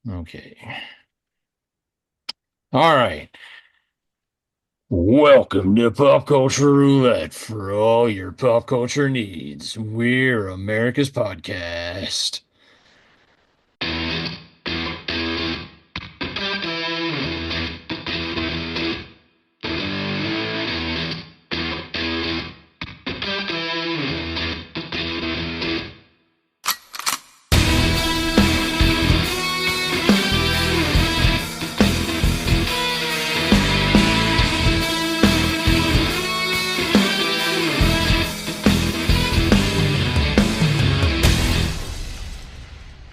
Okay. All right. Welcome to Pop Culture Roulette for all your pop culture needs. We're America's podcast.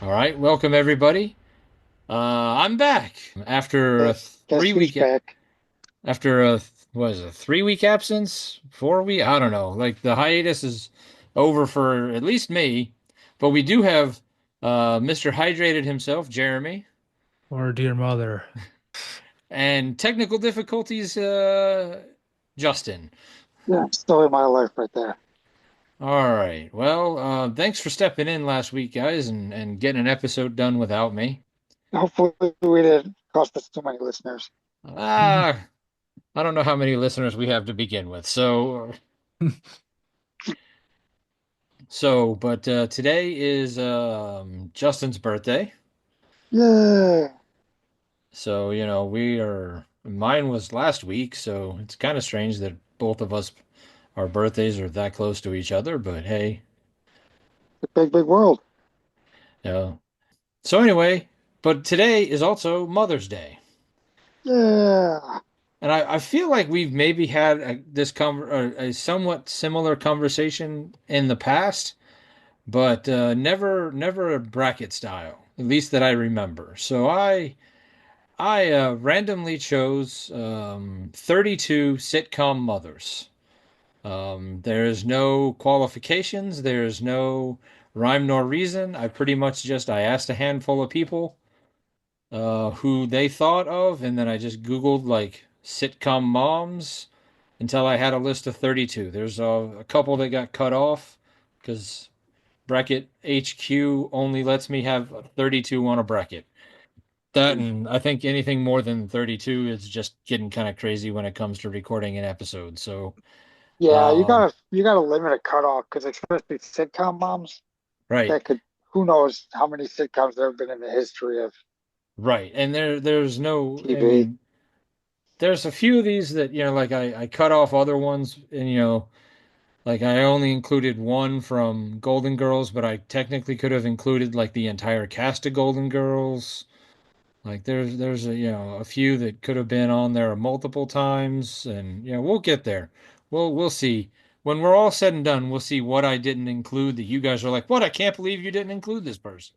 All right, welcome everybody. I'm back after a Guess three who's week back? after a what is it, 3 week absence, 4 week? I don't know. Like the hiatus is over for at least me, but we do have Mr. Hydrated himself, Jeremy, Or dear mother. and technical difficulties, Justin. Yeah, story of my life right there. All right. Well, thanks for stepping in last week, guys, and getting an episode done without me. Hopefully, we didn't cost us too many listeners. Ah, I don't know how many listeners we have to begin with. But today is Justin's birthday. Yeah, So, mine was last week, so it's kind of strange that both of us, our birthdays are that close to each other, but hey, the big, big world. you know. So anyway, but today is also Mother's Day. Yeah. And I feel like we've maybe had a somewhat similar conversation in the past, but never a bracket style, at least that I remember. So I randomly chose 32 sitcom mothers. There's no qualifications, there's no rhyme nor reason. I asked a handful of people who they thought of, and then I just Googled like sitcom moms until I had a list of 32. There's a couple that got cut off because bracket HQ only lets me have 32 on a bracket. That and I think anything more than 32 is just getting kind of crazy when it comes to recording an episode. So, Yeah, you um, gotta limit a cutoff because especially sitcom moms, right, that could who knows how many sitcoms there have been in the history of right. And there's no, I TV. mean, there's a few of these that, like I cut off other ones and, like I only included one from Golden Girls, but I technically could have included like the entire cast of Golden Girls. Like there's a few that could have been on there multiple times, and we'll get there. We'll see. When we're all said and done, we'll see what I didn't include that you guys are like, "What? I can't believe you didn't include this person."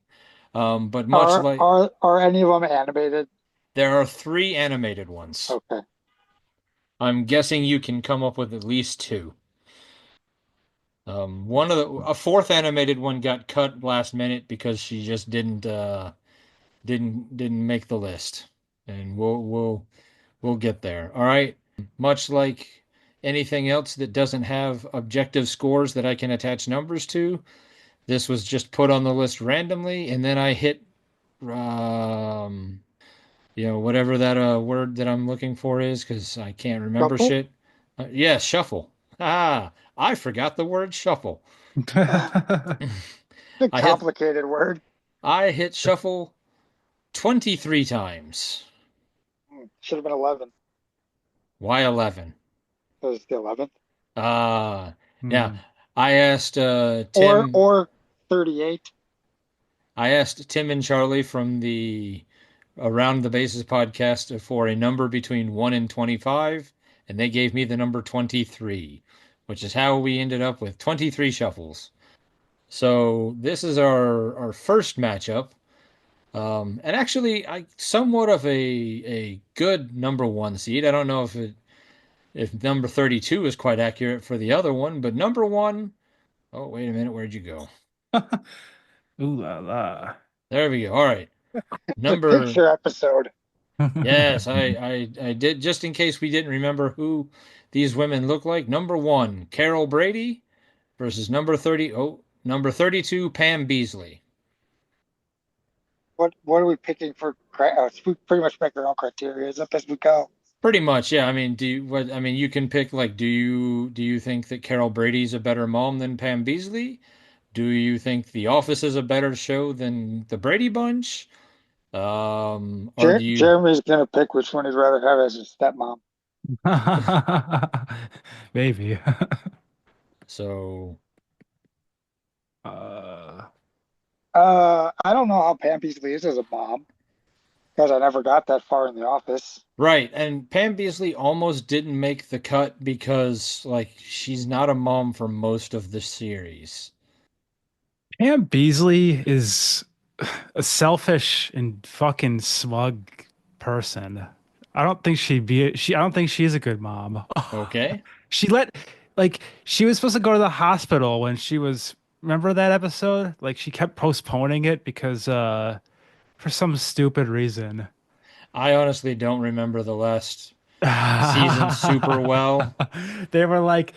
But much Are like are are any of them animated? there are three animated ones. Okay. I'm guessing you can come up with at least two. One of a fourth animated one got cut last minute because she just didn't make the list, and we'll get there. All right. Much like anything else that doesn't have objective scores that I can attach numbers to, this was just put on the list randomly, and then I hit um whatever that word that I'm looking for is because I can't remember Couple? shit. Yeah, shuffle. Ah, I forgot the word shuffle. A I hit complicated word. I hit shuffle 23 times. Should have been 11. Why 11? It was the 11th. Ah, now Hmm. I asked Tim. Or 38. I asked Tim and Charlie from the Around the Bases podcast for a number between 1 and 25, and they gave me the number 23, which is how we ended up with 23 shuffles. So this is our first matchup. And actually, I somewhat of a good number one seed. I don't know if number 32 is quite accurate for the other one, but number one, oh, wait a minute, where'd you go? Ooh la la. There we go. All right. It's a Number picture episode. Yes, I did just in case we didn't remember who these women look like. Number one, Carol Brady versus number 32, Pam Beasley. what are we picking for? We pretty much make our own criteria as we go. Pretty much, yeah. I mean, I mean, you can pick like, do you think that Carol Brady's a better mom than Pam Beesly? Do you think The Office is a better show than The Brady Bunch? Or do you? Jeremy's gonna pick which one he'd rather have as his stepmom. Maybe. So Uh, I don't know how Pam Beesly is as a mom because I never got that far in the office. right, and Pam Beesly almost didn't make the cut because like she's not a mom for most of the series. Pam Beasley is a selfish and fucking smug person. I don't think she's a good mom. Okay. She let she was supposed to go to the hospital when she was remember that episode? Like she kept postponing it because for some stupid reason. I honestly don't remember the last season super well. They were like,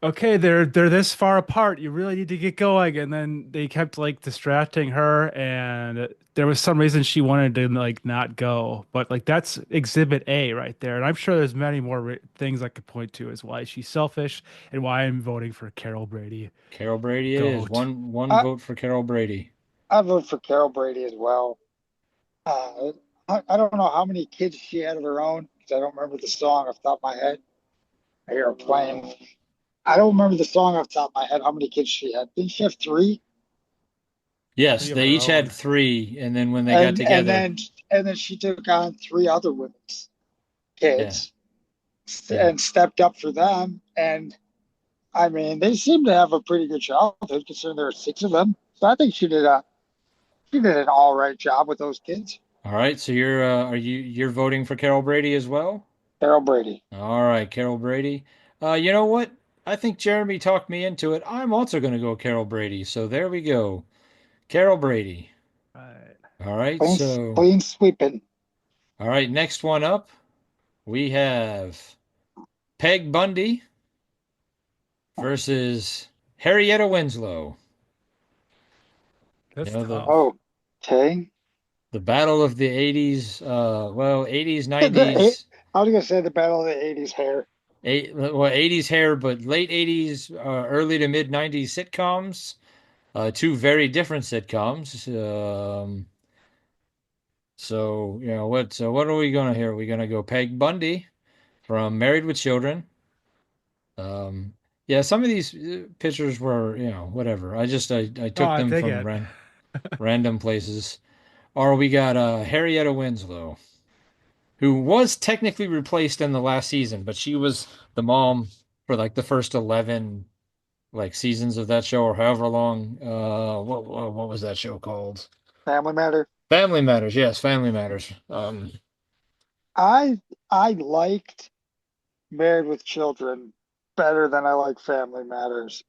okay, they're this far apart. You really need to get going. And then they kept like distracting her, and there was some reason she wanted to like not go. But like that's exhibit A right there. And I'm sure there's many more things I could point to as why she's selfish and why I'm voting for Carol Brady. Carol Brady it is. Goat. One I vote for Carol Brady. I vote for Carol Brady as well. Uh, I don't know how many kids she had of her own because I don't remember the song off the top of my head. I hear her playing. I don't remember the song off the top of my head. How many kids she had? Didn't she have three? Yes, Three of they her each had own. three, and then when they got And together, then she took on three other women's yeah, kids yeah. and stepped up for them. And I mean, they seem to have a pretty good childhood considering there were six of them. So I think she did an all right job with those kids. All right, so you're voting for Carol Brady as well? Carol Brady. All right, Carol Brady. You know what? I think Jeremy talked me into it. I'm also going to go Carol Brady. So there we go. Carol Brady. Right. All right, Clean, so clean sweeping. all right, next one up, we have Peg Bundy versus Harrietta Winslow. You That's know the tough. Oh, okay. the battle of the 80s, well, 80s, The, 90s, I was gonna say the battle of the '80s hair. 80s hair, but late 80s, early to mid 90s sitcoms. Two very different sitcoms. So, what are we gonna hear? Are we gonna go Peg Bundy from Married with Children? Um, yeah, some of these pictures were, whatever. I Oh, took I them dig from it. random places. Or we got Harrietta Winslow, who was technically replaced in the last season, but she was the mom for like the first 11 like seasons of that show or however long. What was that show called? Family Matter. Family Matters. Yes, Family Matters. I I liked Married with Children better than I like Family Matters.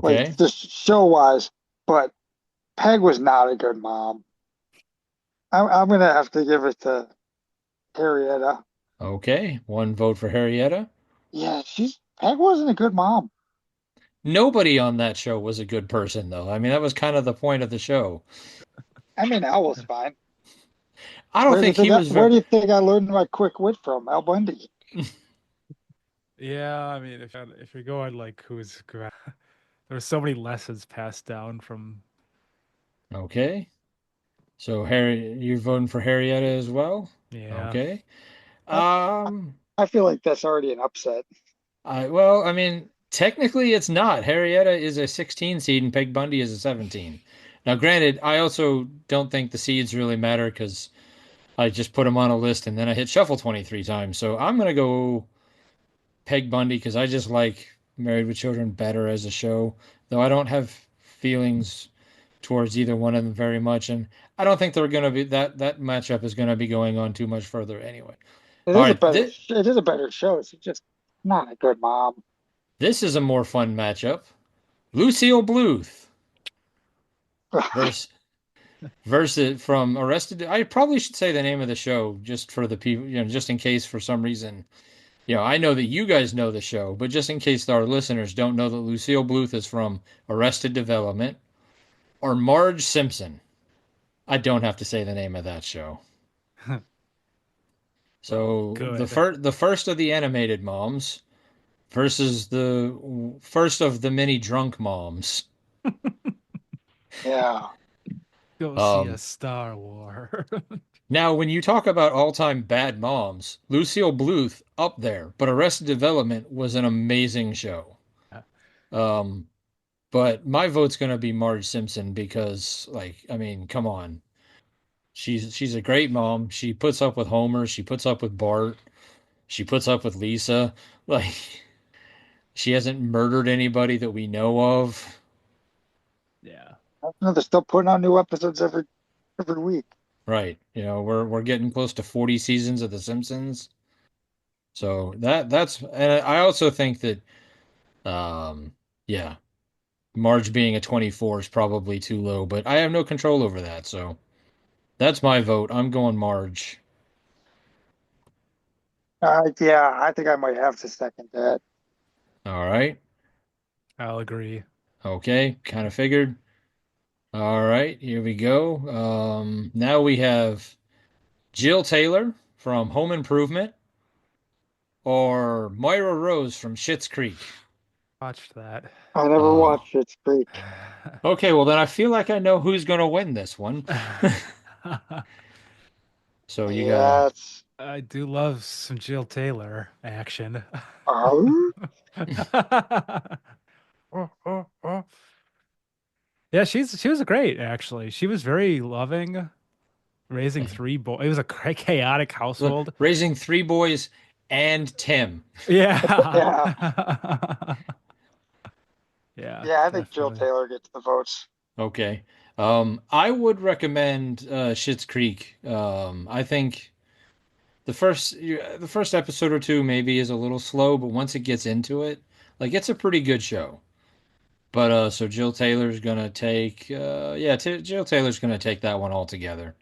Like Okay. the show wise, but Peg was not a good mom. I'm gonna have to give it to Harrietta. Okay. One vote for Harrietta. Yeah, she's Peg wasn't a good mom. Nobody on that show was a good person, though. I mean, that was kind of the point of the show. I mean, Al was fine. I don't think he was Where very. do you think I learned my quick wit from? Al Bundy. Yeah, I mean, if you're going like there's so many lessons passed down from Okay. So Harry, you're voting for Harrietta as well? yeah. Okay. I, Um, I feel like that's already an upset. I mean, technically it's not. Harrietta is a 16 seed and Peg Bundy is a 17. Now, granted, I also don't think the seeds really matter because I just put them on a list and then I hit shuffle 23 times. So I'm gonna go Peg Bundy because I just like Married with Children better as a show, though I don't have feelings towards either one of them very much, and I don't think they're gonna be that matchup is gonna be going on too much further anyway. It All is a right, better. It is a better show. It's just not a good mom. this is a more fun matchup. Lucille Bluth versus from Arrested. I probably should say the name of the show just for the people, just in case for some reason. I know that you guys know the show, but just in case our listeners don't know that Lucille Bluth is from Arrested Development or Marge Simpson. I don't have to say the name of that show. Well, So good. the first of the animated moms versus the first of the many drunk moms. Yeah. Go see a Um, Star War. Now, when you talk about all-time bad moms, Lucille Bluth up there, but Arrested Development was an amazing show. Um, but my vote's gonna be Marge Simpson because, like, I mean, come on, she's a great mom. She puts up with Homer. She puts up with Bart. She puts up with Lisa. Like, she hasn't murdered anybody that we know of. Yeah. No, they're still putting out new episodes every week. Right. You know, we're getting close to 40 seasons of The Simpsons. So that's and I also think that yeah, Marge being a 24 is probably too low, but I have no control over that. So that's my vote. I'm going Marge. Yeah, I think I might have to second that. All right. I'll agree. Okay, kind of figured. All right, here we go. Now we have Jill Taylor from Home Improvement or Moira Rose from Schitt's Creek. Watched that. I never Oh. watched Schitt's Creek. Okay, well then I feel like I know who's going to win this one. So you gotta Yeah, it's I do love some Jill Taylor action. oh, Yeah, she was great actually. She was very loving, raising three boys. It was a chaotic household. raising three boys and Tim. Yeah. yeah, Yeah, yeah. I think Jill definitely. Taylor gets the votes. Okay. I would recommend Schitt's Creek. I think the first episode or two maybe is a little slow, but once it gets into it, like it's a pretty good show. But so Jill Taylor's gonna take yeah, t Jill Taylor's gonna take that one altogether.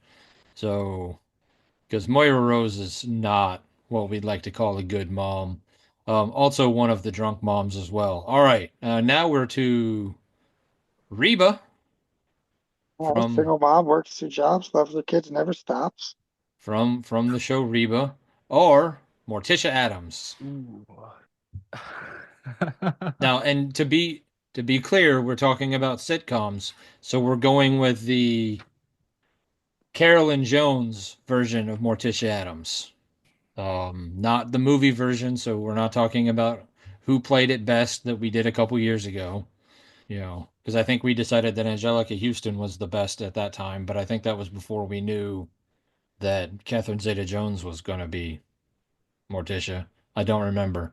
So because Moira Rose is not what we'd like to call a good mom. Also one of the drunk moms as well. All right, now we're to Reba from Single mom works two jobs, loves her kids, never stops. from the show Reba or Morticia Adams. Ooh. Now, and to be clear, we're talking about sitcoms, so we're going with the Carolyn Jones version of Morticia Adams. Not the movie version, so we're not talking about who played it best that we did a couple years ago, you know, because I think we decided that Angelica Houston was the best at that time, but I think that was before we knew that Catherine Zeta-Jones was going to be Morticia. I don't remember.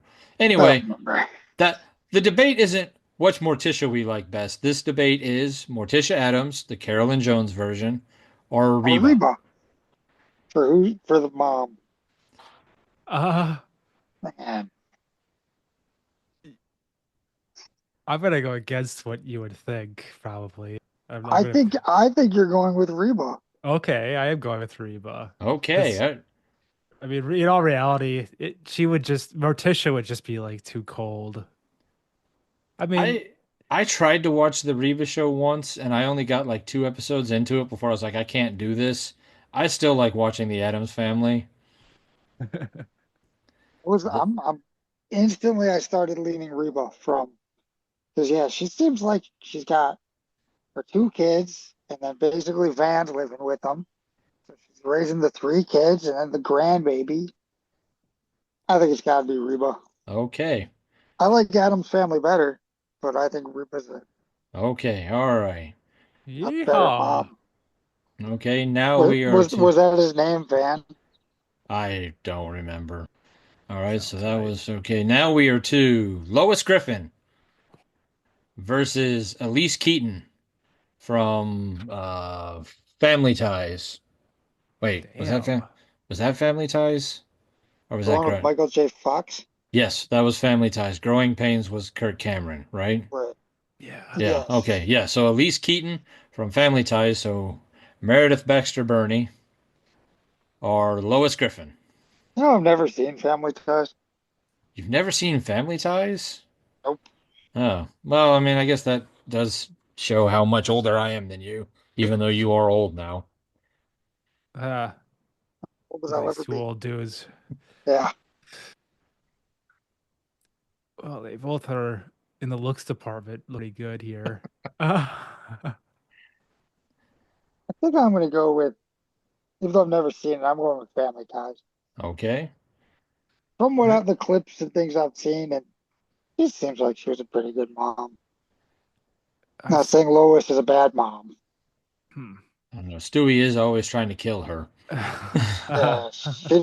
I don't Anyway, remember. that the debate isn't which Morticia we like best. This debate is Morticia Adams, the Carolyn Jones version, or Or Reba. Reba for who? For the mom. uh, Man, I'm gonna go against what you would think, probably. I'm I gonna. think I think you're going with Reba. Okay, I am going with Reba. Okay, Because I mean, in all reality, she would just Morticia would just be like too cold. I mean, I I tried to watch the Reba show once, and I only got like two episodes into it before I was like, I can't do this. I still like watching the Addams Family. Was The, I'm instantly I started leaning Reba from because yeah, she seems like she's got her two kids and then basically Van's living with them. So she's raising the three kids and then the grandbaby. I think it's got to be Reba. okay, I like Adam's family better, but I think Reba's okay, all right, a better yeehaw. mom. okay. Now Was we are was to. was that his name, Van? I don't remember. All right, so Sounds that right. was okay. Now we are to Lois Griffin versus Elise Keaton from Family Ties. Wait, Damn. was that Family Ties or was The that one with Growing? Michael J. Fox? Yes, that was Family Ties. Growing Pains was Kirk Cameron, right? Right. Yeah. Yeah. Yes. Okay. Yeah. So Elise Keaton from Family Ties. So Meredith Baxter Burney or Lois Griffin. No, I've never seen Family Ties. You've never seen Family Ties? Nope. Oh, well, I mean, I guess that does show how much older I am than you, even though you are old now. Uh, What was I'll these ever two be. old dudes. Yeah, Well, they both are in the looks department pretty good here. Uh, I think I'm going to go with, even though I've never seen it, I'm going with Family Ties. Okay. From the clips and things I've seen, and it seems like she was a pretty good mom. I've Not s- saying Lois is a bad mom. hmm. I don't know. Stewie is always trying to kill her. Yeah, she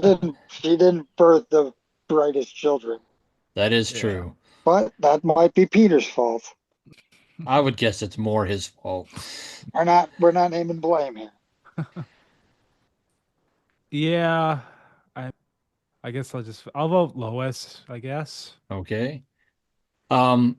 didn't birth the brightest children, That is Yeah. true. but that might be Peter's fault. I would guess it's more his fault. We're not naming blame here. Yeah. I I guess I'll vote Lois, I guess. Okay.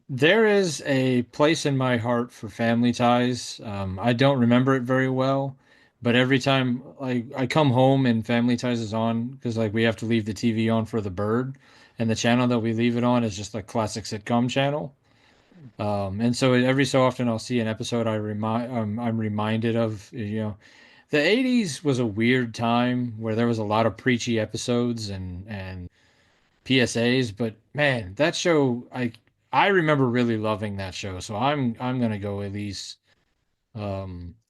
There is a place in my heart for Family Ties. I don't remember it very well, but every time I come home and Family Ties is on, because like we have to leave the TV on for the bird, and the channel that we leave it on is just a classic sitcom channel. And so every so often I'll see an episode I'm reminded of, the 80s was a weird time where there was a lot of preachy episodes and PSAs, but man, that show I remember really loving that show. So I'm gonna go Elise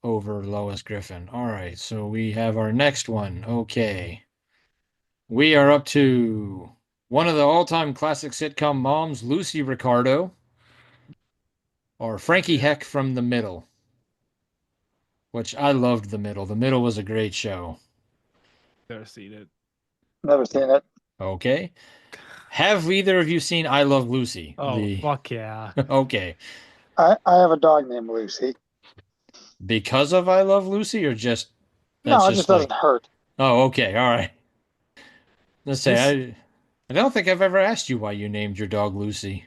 over Lois Griffin. All right, so we have our next one. Okay. We are up to one of the all-time classic sitcom moms, Lucy Ricardo, or Frankie Yeah. Heck from The Middle, which I loved The Middle. The Middle was a great show. Never seen it. Never seen it. Okay. Have either of you seen I Love Lucy? Oh, The fuck yeah. okay. I have a dog named Lucy. Because of I Love Lucy or just that's No, it just just like doesn't hurt. oh, okay, all right. Let's say This I don't think I've ever asked you why you named your dog Lucy.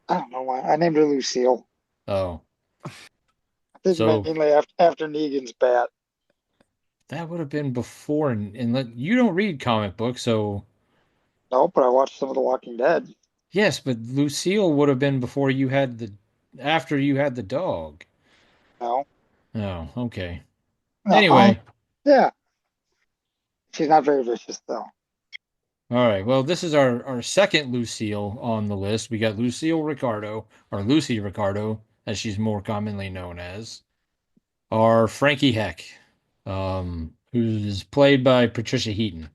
I don't know why. I named her Lucille. Oh, I think so mainly after Negan's bat. that would have been before and you don't read comic books, so No, but I watched some of The Walking Dead. yes, but Lucille would have been before you had the after you had the dog. No, Oh, okay. no, Anyway, yeah. She's not very vicious though. all right. Well, this is our second Lucille on the list. We got Lucille Ricardo, or Lucy Ricardo, as she's more commonly known as, or Frankie Heck, who's played by Patricia Heaton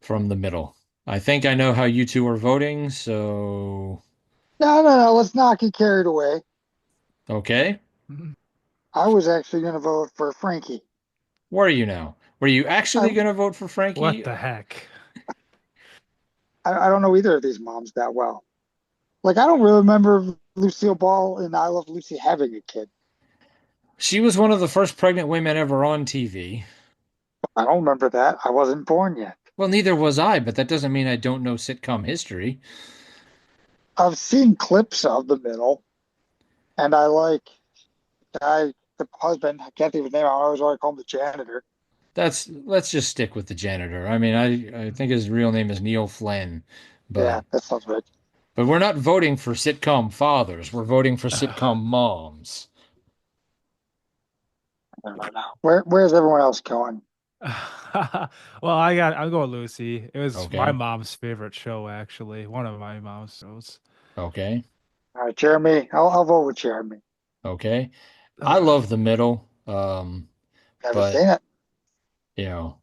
from The Middle. I think I know how you two are voting, so No, no, no. Let's not get carried away. okay. I was actually going to vote for Frankie. Where are you now? Were you I, actually going to vote for what Frankie? the heck? I don't know either of these moms that well. Like, I don't really remember Lucille Ball and I Love Lucy having a kid. She was one of the first pregnant women ever on TV. I don't remember that. I wasn't born yet. Well, neither was I, but that doesn't mean I don't know sitcom history. I've seen clips of the middle, and I like the husband. I can't think of his name. I always want to call him the janitor. Let's just stick with the janitor. I mean, I think his real name is Neil Flynn, Yeah, but that sounds right. we're not voting for sitcom fathers. We're voting for sitcom moms. I don't know. Where's everyone else going? Well, I'll go with Lucy. It was my Okay. mom's favorite show, actually. One of my mom's shows. Okay. All right, Jeremy. I'll vote with Jeremy. Okay. I Uh, love the middle. Never But seen it. you know,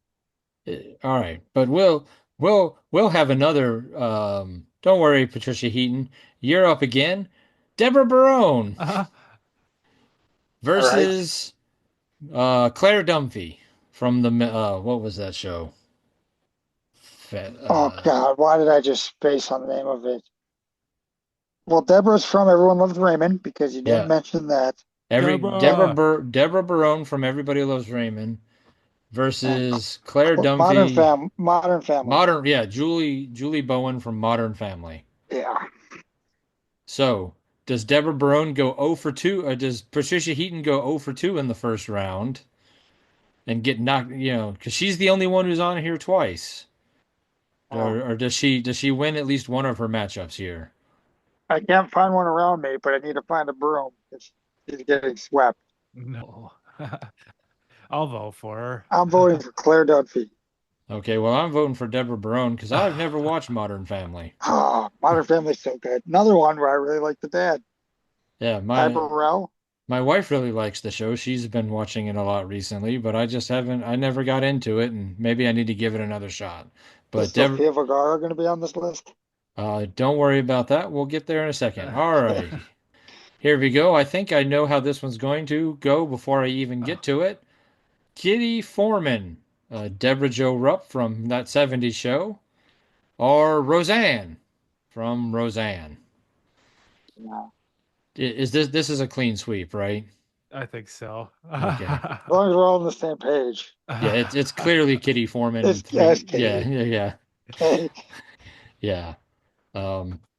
all right. But we'll have another don't worry, Patricia Heaton. You're up again. Deborah Barone uh, All right. versus Claire Dunphy from the what was that show? Oh God, why did I just space on the name of it? Well, Deborah's from Everyone Loves Raymond because you didn't Yeah. mention that. Every Deborah. Deborah Barone from Everybody Loves Raymond And versus Claire Dunphy. Modern Family. Modern, yeah, Julie Bowen from Modern Family. Yeah. So, does Deborah Barone go 0 for 2, or does Patricia Heaton go 0 for 2 in the first round and get knocked, because she's the only one who's on here twice? Oh, Or does she win at least one of her matchups here? I can't find one around me, but I need to find a broom. She's getting swept. No. I'll vote for I'm voting for Claire Dunphy. Okay, well, I'm voting for Deborah Barone because I've never her. watched Modern Family. Ah, Modern Family's so good. Another one where I really like the dad, Yeah, Ty my Burrell. my wife really likes the show. She's been watching it a lot recently, but I just haven't. I never got into it, and maybe I need to give it another shot. Is But Deborah, Sofia Vergara going to be on this list? don't worry about that. We'll get there in a second. All right, here we go. I think I know how this one's going to go before I even get to it. Kitty Forman, Deborah Jo Rupp from that '70s show, or Roseanne from Roseanne. No. Is this is a clean sweep, right? I think so. Okay. As long as we're all on the same page. Yeah, it's clearly Kitty Foreman It's three. Yeah, Katie. yeah, yeah, Okay. yeah.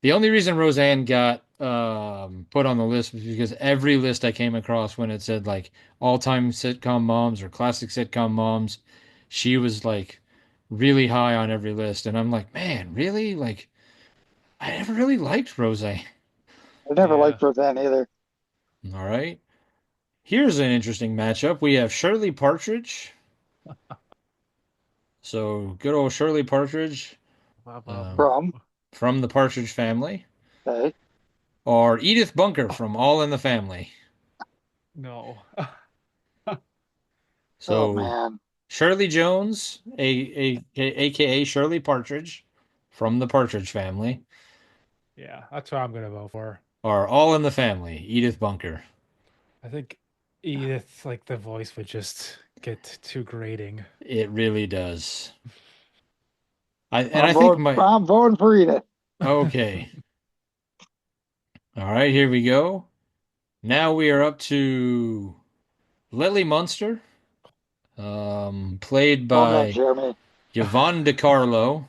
The only reason Roseanne got put on the list was because every list I came across when it said like all-time sitcom moms or classic sitcom moms, she was like really high on every list, and I'm like, man, really? Like, I never really liked Roseanne. I never Yeah. liked Roseanne either. All right. Here's an interesting matchup. We have Shirley Partridge. So good old Shirley Partridge. Wow, wow, Um, From, from the Partridge Family, okay. or Edith Bunker from All in the Family. no. Oh So man. Shirley Jones, aka Shirley Partridge from the Partridge Family, Yeah, that's what I'm gonna vote for. or All in the Family, Edith Bunker. I think Edith, like the voice would just get too grating. It really does. I think my I'm voting for Edith. okay. All right, here we go. Now we are up to Lily Munster, played Voting on by Jeremy. Yvonne DiCarlo,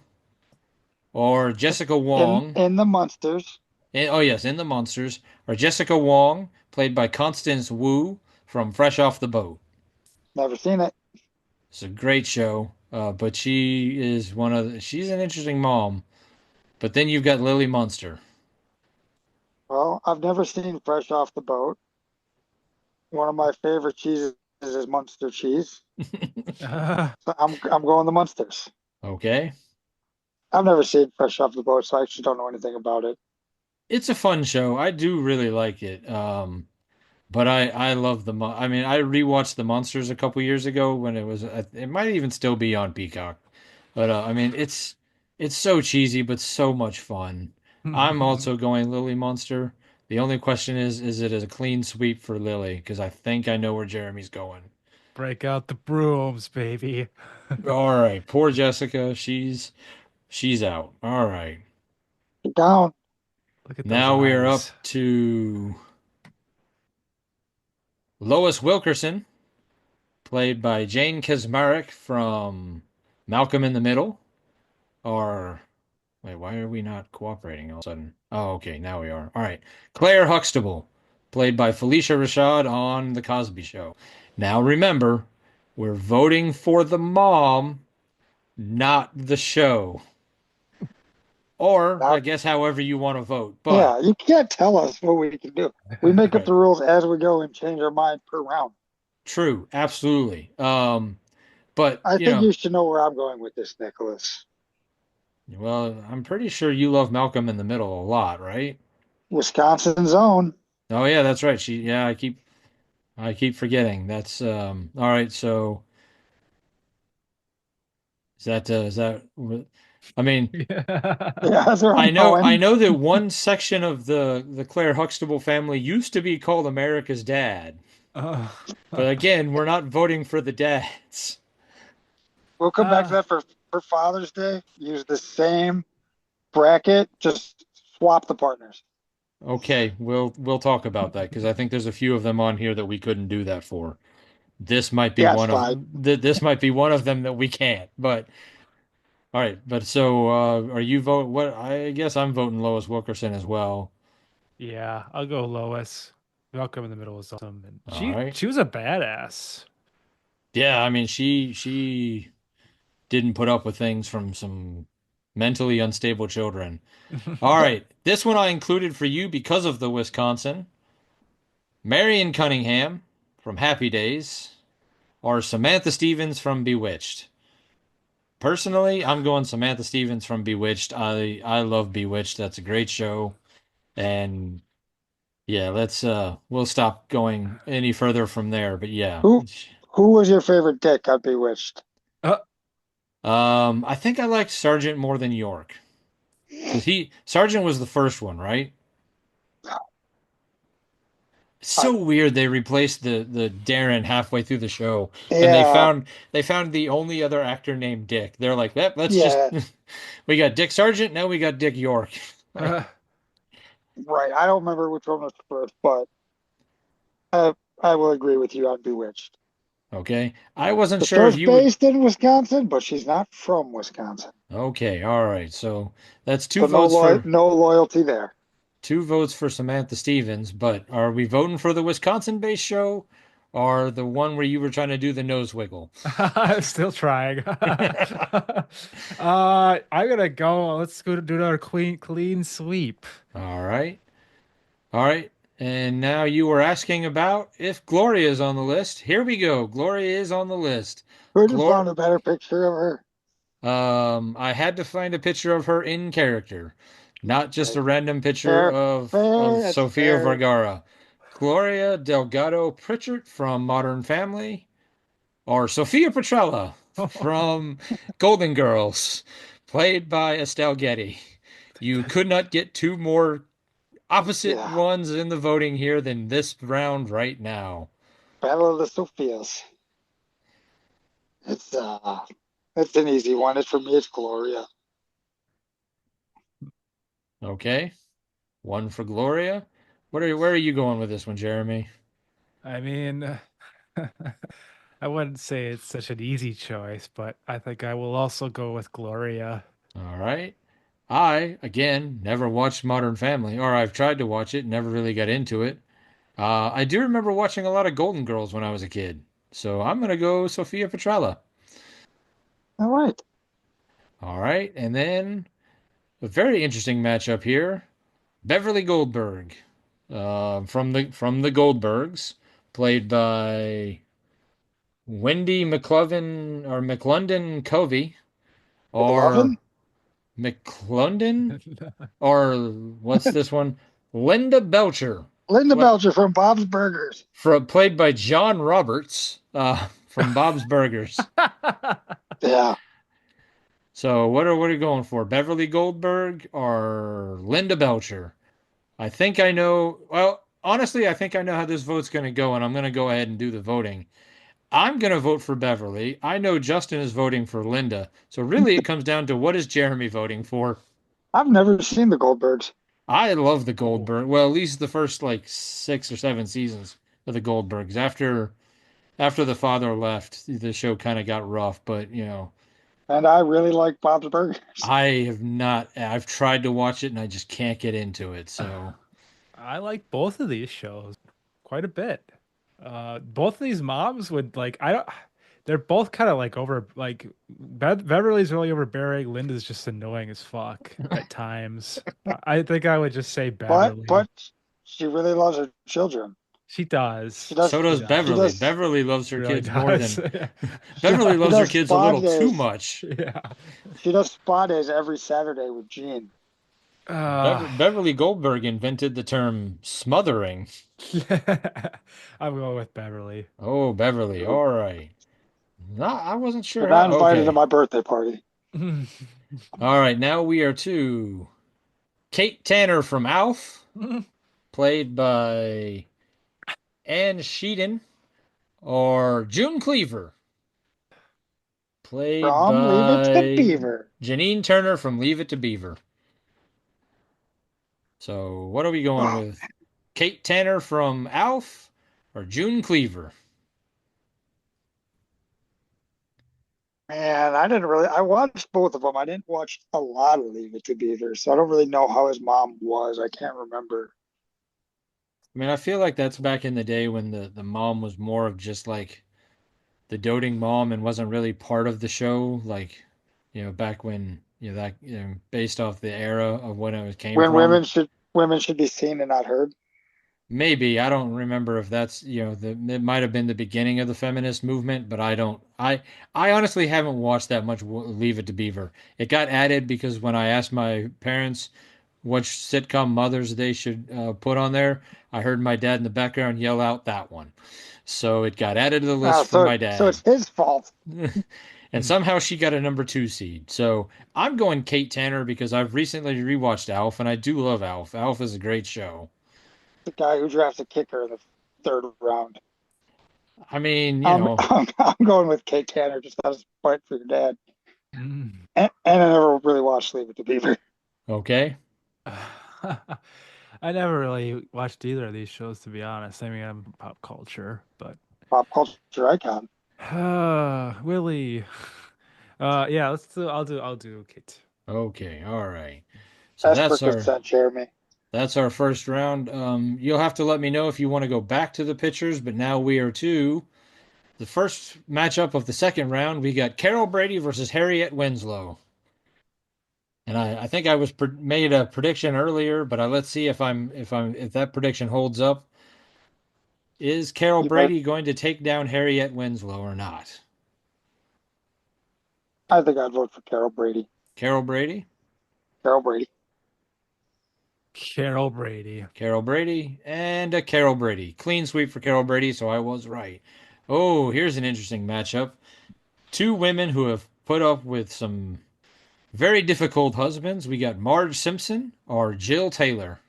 or Jessica Wong. In the Munsters. Oh yes, in The Monsters, or Jessica Wong, played by Constance Wu from Fresh Off the Boat. Never seen it. It's a great show, but she's an interesting mom. But then you've got Lily Munster. Well, I've never seen Fresh Off the Boat. One of my favorite cheeses is Munster cheese. So I'm going the Munsters. Okay, I've never seen Fresh Off the Boat, so I actually don't know anything about it. it's a fun show. I do really like it. But I love I mean, I rewatched The Monsters a couple years ago when it might even still be on Peacock. But I mean, it's so cheesy but so much fun. I'm also going Lily Monster. The only question is it a clean sweep for Lily? Because I think I know where Jeremy's going. Break out the brooms, baby. All right, poor Jessica. She's out. All right. Get down. Look at those Now we are eyes. up to Lois Wilkerson, played by Jane Kasmarek from Malcolm in the Middle. Or wait, why are we not cooperating all of a sudden? Oh, okay, now we are. All right. Clair Huxtable, played by Felicia Rashad on The Cosby Show. Now remember, we're voting for the mom, not the show. Or I Now, guess however you want to vote. But yeah, you can't tell us what we can do. We make up right. the rules as we go and change our mind per round. True, absolutely. But I think you should know where I'm going with this, Nicholas. well, I'm pretty sure you love Malcolm in the Middle a lot, right? Wisconsin's own. Oh yeah, that's right. Yeah, I keep forgetting. That's all right, so is that I mean, Yeah. Yeah, that's where I'm I going. know that one section of the Claire Huxtable family used to be called America's Dad. Uh, But again, we're not voting for the dads. We'll come back to uh, that for Father's Day. Use the same bracket, just swap the partners. Okay, we'll talk about that because I think there's a few of them on here that we couldn't do that for. This might be Yeah, it's one of fine. this might be one of them that we can't. But all right, but so are you vote what I guess I'm voting Lois Wilkerson as well. yeah, I'll go Lois. Malcolm in the Middle was awesome, and All right. she was a badass. Yeah, I mean she didn't put up with things from some mentally unstable children. All right, this one I included for you because of the Wisconsin. Marion Cunningham from Happy Days, or Samantha Stevens from Bewitched. Personally, I'm going Samantha Stevens from Bewitched. I love Bewitched. That's a great show. And yeah, let's we'll stop going any further from there. But yeah. Who who was your favorite dick on Bewitched? Uh, I think I liked Sergeant more than York because he Sergeant was the first one, right? It's I, so weird they replaced the Darren halfway through the show and yeah, they found the only other actor named Dick. They're like, "Yep, let's just yeah, we got Dick Sargent, now we got Dick York." uh, right. I don't remember which one was first, but I I will agree with you on Bewitched. Okay. I wasn't The sure if show's you would. based in Wisconsin, but she's not from Wisconsin, Okay, all right. So that's so no loyalty there. two votes for Samantha Stevens, but are we voting for the Wisconsin-based show or the one where you were trying to do the nose wiggle? I'm still trying. I'm gonna go. Let's go do another clean sweep. All right. All right. And now you were asking about if Gloria is on the list. Here we go. Gloria is on the list. Couldn't have Glor found a better picture of her. I had to find a picture of her in character, not just Okay, a random picture fair, of fair. That's Sofia fair. Vergara. Gloria Delgado Pritchard from Modern Family, or Sophia Petrella from Golden Girls, played by Estelle Getty. You could not get two more opposite Yeah, ones in the voting here than this round right now. Battle of the Sophias. It's it's an easy one. It's for me. It's Gloria. Okay, one for Gloria. Where are you going with this one, Jeremy? I mean, I wouldn't say it's such an easy choice, but I think I will also go with Gloria. All right. I, again, never watched Modern Family, or I've tried to watch it, never really got into it. I do remember watching a lot of Golden Girls when I was a kid. So I'm going to go Sophia Petrella. All right. All right. And then a very interesting matchup here. Beverly Goldberg, from the Goldbergs, played by Wendy McLovin or McLondon Covey, or McLovin? McClendon, or what's this one? Linda Belcher, Linda play, Belcher from Bob's Burgers. played by John Roberts, from Bob's Burgers. Yeah, So what are you going for? Beverly Goldberg or Linda Belcher? I think I know. Well, honestly, I think I know how this vote's going to go, and I'm going to go ahead and do the voting. I'm going to vote for Beverly. I know Justin is voting for Linda. So really, it comes down to what is Jeremy voting for? I've never seen the Goldbergs. I love the Oh, Goldberg. Well, at least the first like 6 or 7 seasons of the Goldbergs. After the father left, the show kind of got rough. But And I really like Bob's Burgers. I have not. I've tried to watch it and I just can't get into it. So I like both of these shows quite a bit. Both of these moms would like I don't they're both kind of like over like Beverly's really overbearing, Linda's just annoying as fuck at times. I think I would just say Beverly. But she really loves her children. She She does. does so She does she does. Beverly. does Beverly loves She her really kids more does. than she, Beverly she loves her does kids a spa little too days. much. Yeah. She does spa days every Saturday with Gene. Uh, Beverly Goldberg invented the term smothering. I'm going with Beverly. Oh, Beverly. All right. No, I wasn't sure You're how. not invited to Okay. my birthday party. All right. Now we are to Kate Tanner from Alf, played by Anne Sheedon, or June Cleaver, played From Leave It to by Beaver. Janine Turner from Leave It to Beaver. So, what are we going Oh, with? Kate Tanner from Alf or June Cleaver? man, I watched both of them. I didn't watch a lot of Leave It to Beaver, so I don't really know how his mom was. I can't remember. I mean, I feel like that's back in the day when the mom was more of just like the doting mom and wasn't really part of the show. Like, back when, based off the era of when it came When from. women should be seen and not heard. Maybe. I don't remember if that's, it might have been the beginning of the feminist movement, but I don't. I honestly haven't watched that much Leave It to Beaver. It got added because when I asked my parents which sitcom mothers they should put on there, I heard my dad in the background yell out that one. So it got added to the list from So my so dad. it's his fault. And somehow she got a number two seed. So I'm going Kate Tanner because I've recently rewatched Alf and I do love Alf. Alf is a great show. The guy who drafts a kicker in the third round. I mean, I'm going with Kate Tanner just as a fight for your dad. Mm. And I never really watched Leave It to Beaver. okay. I never really watched either of these shows, to be honest. I mean, I'm pop culture, but Pop culture icon. Willie. Yeah, let's do. I'll do Kate. Okay. All right. So Ask for consent, Jeremy. that's our first round. You'll have to let me know if you want to go back to the pitchers, but now we are to the first matchup of the second round. We got Carol Brady versus Harriet Winslow. And I think I was made a prediction earlier, but let's see if that prediction holds up. Is Carol You bet. Brady going to take down Harriet Winslow or not? I think I'd vote for Carol Brady. Carol Brady? Carol Brady. Carol Brady. Carol Brady and a Carol Brady. Clean sweep for Carol Brady, so I was right. Oh, here's an interesting matchup. Two women who have put up with some very difficult husbands. We got Marge Simpson or Jill Taylor.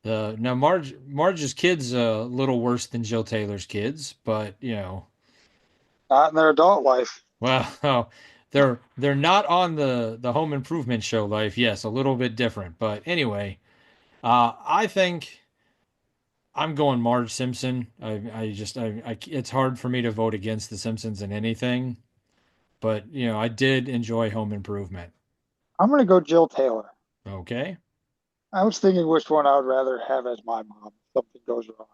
Now Marge's kids a little worse than Jill Taylor's kids, but Not in their adult life. well, they're not on the Home Improvement show life. Yes, a little bit different, but anyway, I think I'm going Marge Simpson. It's hard for me to vote against the Simpsons in anything, but I did enjoy Home Improvement. I'm going to go Jill Taylor. Okay. I was thinking which one I would rather have as my mom if something goes wrong.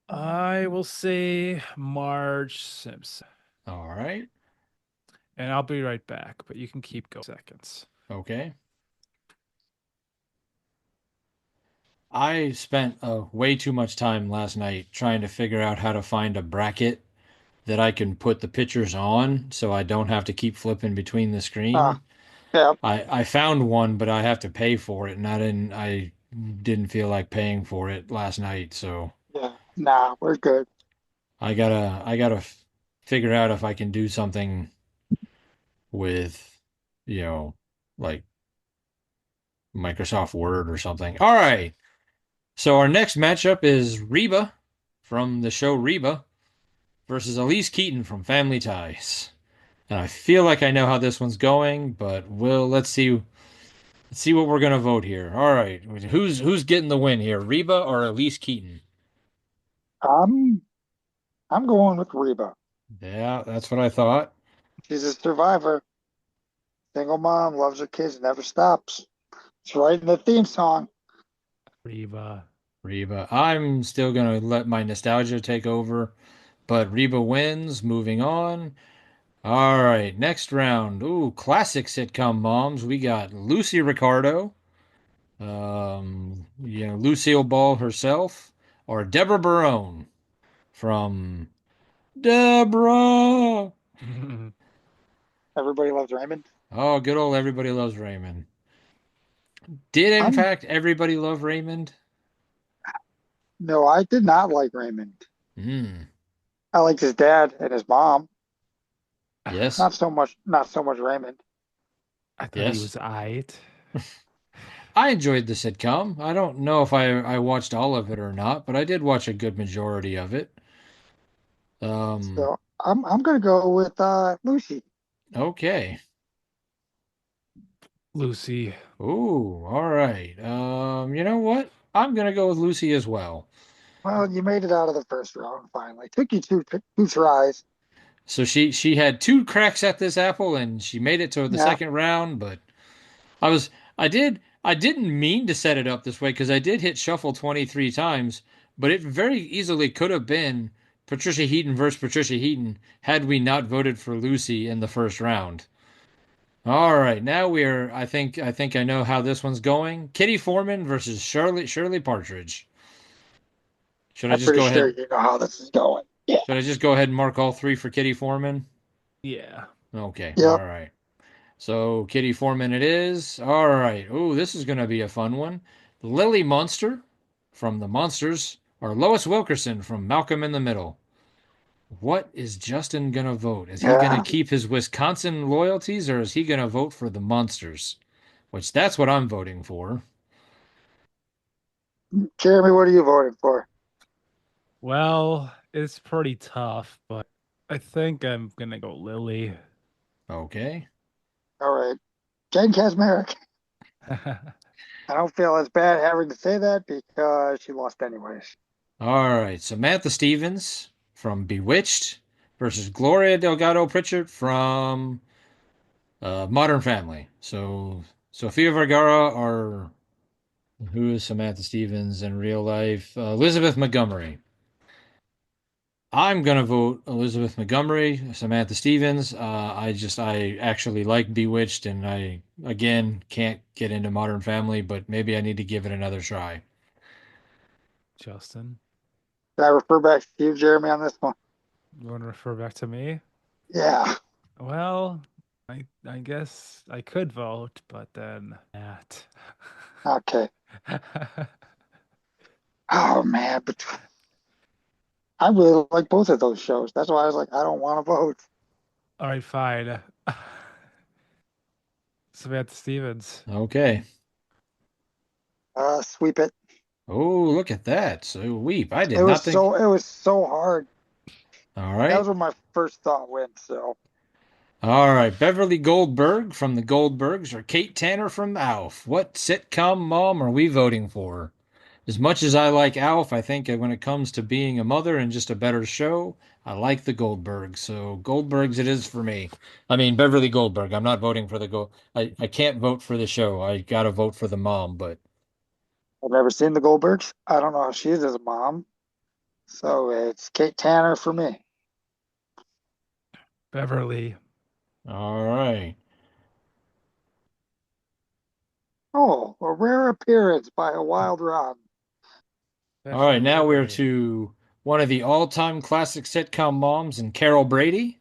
I will say Marge Simpson. All right. And I'll be right back, but you can keep going seconds. Okay. I spent way too much time last night trying to figure out how to find a bracket that I can put the pictures on so I don't have to keep flipping between the Ah, screen. yeah, I found one, but I have to pay for it, and I didn't feel like paying for it last night, so yeah. Nah, we're good. I gotta figure out if I can do something with, you know, like Microsoft Word or something. All right. So our next matchup is Reba from the show Reba versus Elise Keaton from Family Ties. And I feel like I know how this one's going, but let's see. Let's see what we're gonna vote here. All right, who's getting the win here, Reba or Elise Keaton? I'm I'm going with Reba. Yeah, that's what I thought. She's a survivor. Single mom, loves her kids, never stops. It's right in the theme song. Reba. Reba. I'm still gonna let my nostalgia take over, but Reba wins. Moving on. All right, next round. Ooh, classic sitcom moms. We got Lucy Ricardo, Lucille Ball herself, or Deborah Barone from Deborah. Everybody loves Raymond. Oh, good old Everybody Loves Raymond. Did in I'm fact everybody love Raymond? No, I did not like Raymond. Hmm. I liked his dad and his mom. Yes. Not so much Raymond. I thought he Yes. was aight. I enjoyed the sitcom. I don't know if I watched all of it or not, but I did watch a good majority of it. Um, So I'm gonna go with Lucy. okay. Lucy. Ooh, all right. You know what? I'm gonna go with Lucy as well. Well, you made it out of the first round finally. Took you two tries. So she had two cracks at this apple and she made it to the Yeah, second round, but I didn't mean to set it up this way because I did hit shuffle 23 times, but it very easily could have been Patricia Heaton versus Patricia Heaton had we not voted for Lucy in the first round. All right, now we're. I think I know how this one's going. Kitty Forman versus Shirley Partridge. Should I I'm just pretty go sure ahead? you know how this is going. Yeah. Should I just go ahead and mark all three for Kitty Foreman? Yeah. Okay, all Yep. right. So Kitty Foreman it is. All right. Ooh, this is going to be a fun one. Lily Munster from The Monsters or Lois Wilkerson from Malcolm in the Middle. What is Justin going to vote? Is he going to Yeah. keep his Wisconsin loyalties or is he going to vote for the Monsters? Which that's what I'm voting for. Jeremy, what are you voting for? Well, it's pretty tough, but I think I'm gonna go Lily. Okay. All right. Jen Kasmerick. I don't feel as bad having to say that because she lost anyways. All right. Samantha Stevens from Bewitched versus Gloria Delgado Pritchard from Modern Family. So Sofia Vergara or who is Samantha Stevens in real life? Elizabeth Montgomery. I'm gonna vote Elizabeth Montgomery, Samantha Stevens. I actually like Bewitched, and I again can't get into Modern Family, but maybe I need to give it another try. Justin, Can I refer back to you, Jeremy, on this one? you want to refer back to me? Yeah. Well, I guess I could vote, but then Matt. Okay. Oh man, but I really like both of those shows. That's why I was like, I don't want to vote. All right, fine. Samantha Stevens. Okay. Sweep it. Oh, look at that. So weep. I did It was not think. so it was so hard. All That right. was what my first thought went. So All right. Beverly Goldberg from the Goldbergs or Kate Tanner from Alf. What sitcom mom are we voting for? As much as I like Alf, I think when it comes to being a mother and just a better show, I like the Goldbergs. So Goldbergs it is for me. I mean Beverly Goldberg. I'm not voting for the Gold. I can't vote for the show. I gotta vote for the mom, but I've never seen the Goldbergs. I don't know how she is as a mom. So it's Kate Tanner for me. Beverly. all right. Oh, a rare appearance by a wild rod. All right, Especially now we're Lily. to one of the all-time classic sitcom moms and Carol Brady,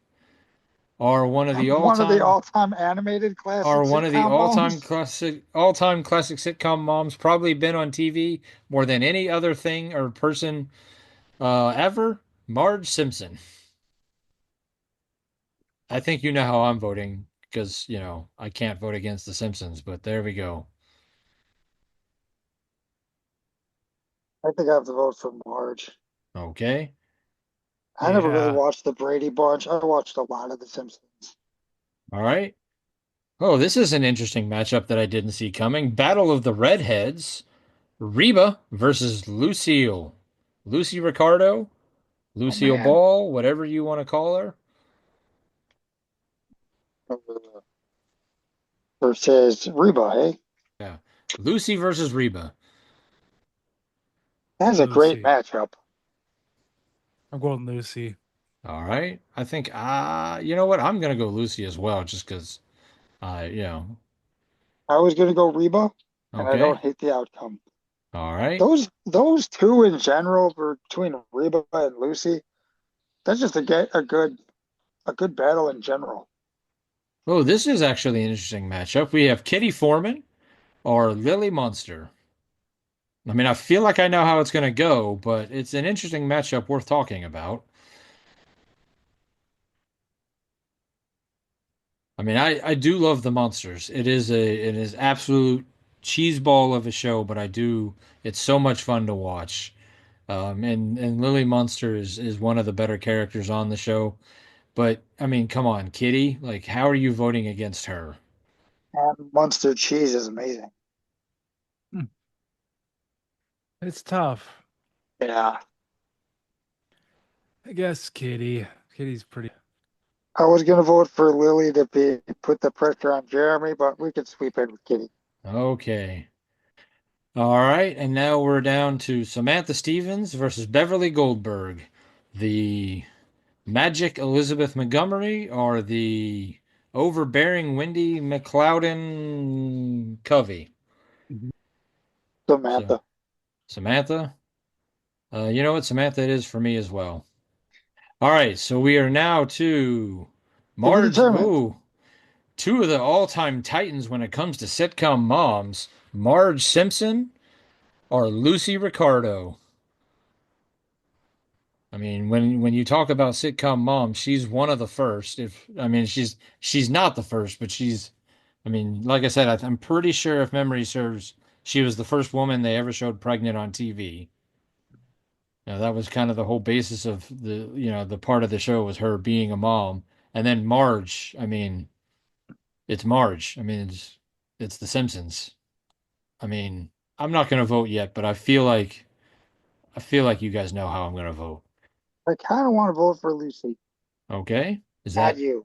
or one of the One of the all-time all-time animated classic or one of the sitcom moms. all-time classic sitcom moms, probably been on TV more than any other thing or person ever, Marge Simpson. I think you know how I'm voting because, I can't vote against The Simpsons, but there we go. I think I have to vote for Marge. Okay. I never really Yeah. watched the Brady Bunch. I watched a lot of The Simpsons. All right. Oh, this is an interesting matchup that I didn't see coming. Battle of the Redheads. Reba versus Lucille. Lucy Ricardo, Oh Lucille man. Ball, whatever you want to call her. Uh, Versus Reba, eh? Yeah. Lucy versus Reba. That's a great Lucy. matchup. I'm going Lucy. All right. I think, you know what? I'm going to go Lucy as well, just because, I was gonna go Reba, and I don't okay. hate the outcome. All right. Those two in general, between Reba and Lucy, that's just a good battle in general. Oh, this is actually an interesting matchup. We have Kitty Forman or Lily Munster. I mean, I feel like I know how it's going to go, but it's an interesting matchup worth talking about. I mean, I do love the monsters. It is absolute cheeseball of a show, but it's so much fun to watch. And Lily Munster is one of the better characters on the show. But I mean, come on, Kitty, like how are you voting against her? And Munster cheese is amazing. Hmm. It's tough. Yeah. I guess Kitty. Kitty's pretty. I was gonna vote for Lily to be put the pressure on Jeremy, but we could sweep in with Kitty. Okay. All right, and now we're down to Samantha Stevens versus Beverly Goldberg. The Magic Elizabeth Montgomery or the overbearing Wendy McLeodin Covey. So Samantha. Samantha. You know what? Samantha it is for me as well. All right, so we are now to To be Marge. determined. Ooh, two of the all-time titans when it comes to sitcom moms, Marge Simpson or Lucy Ricardo. I mean, when you talk about sitcom moms, she's one of the first. If I mean, she's not the first, but she's. I mean, like I said, I'm pretty sure if memory serves, she was the first woman they ever showed pregnant on TV. Now, that was kind of the whole basis of the part of the show was her being a mom. And then Marge, I mean, it's Marge. I mean, it's The Simpsons. I mean, I'm not going to vote yet, but I feel like you guys know how I'm going to vote. I kind of want to vote for Lucy. Okay? Is Not that you.